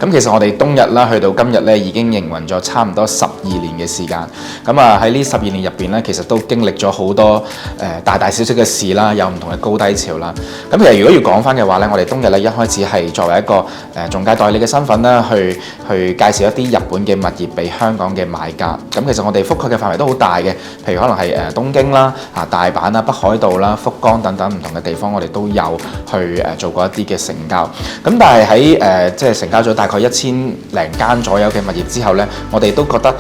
咁其實我哋冬日啦，去到今日咧已經營運咗差唔多12年嘅時間。咁啊喺呢12年入邊咧，其實都經歷咗好多大大小小嘅事啦，有唔同嘅高低潮啦。咁其實如果要講翻嘅話咧，我哋冬日咧一開始係作為一個仲介代理嘅身份啦，去介紹一啲日本嘅物業俾香港嘅買家。咁其實我哋覆蓋嘅範圍都好大嘅，譬如可能係東京啦、大阪啦、北海道啦、福岡等等唔同嘅地方，我哋都有去做過一啲嘅成交。咁但係喺即係成交咗大概1000零間左右嘅物業之後咧，我哋都覺得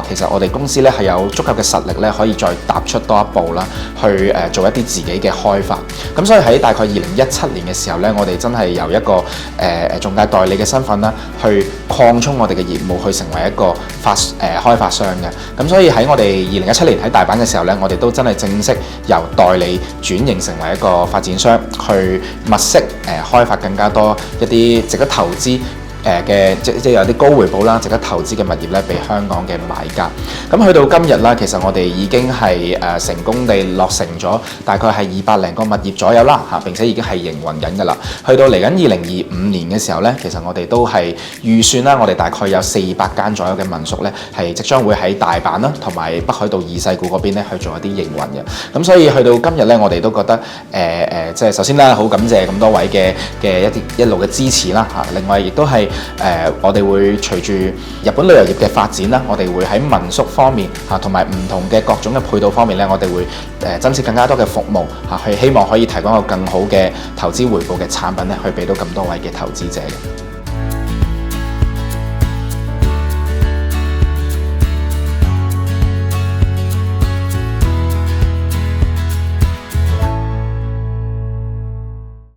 其實我哋公司咧係有足夠嘅實力咧，可以再踏出多一步啦，去做一啲自己嘅開發。咁所以喺大概2017年嘅時候咧，我哋真係由一個仲介代理嘅身份啦，去擴充我哋嘅業務，去成為一個開發商嘅。咁所以喺我哋2017年喺大阪嘅時候咧，我哋都真係正式由代理轉型成為一個發展商，去物色開發更加多一啲值得投資即係有啲高回報啦，值得投資嘅物業咧，俾香港嘅買家。咁去到今日啦，其實我哋已經係成功地落成咗大概係200零個物業左右啦嚇，並且已經係營運緊㗎啦。去到嚟緊2025年嘅時候咧，其實我哋都係預算啦，我哋大概有400間左右嘅民宿咧，係即將會喺大阪啦同埋北海道二世古嗰邊咧去做一啲營運嘅。咁所以去到今日咧，我哋都覺得即係首先啦，好感謝咁多位嘅一路嘅支持啦嚇。另外亦都係我哋會隨住日本旅遊業嘅發展啦，我哋會喺民宿方面嚇同埋唔同嘅各種嘅配套方面咧，我哋會增設更加多嘅服務嚇，去希望可以提供一個更好嘅投資回報嘅產品咧，去俾到咁多位嘅投資者嘅。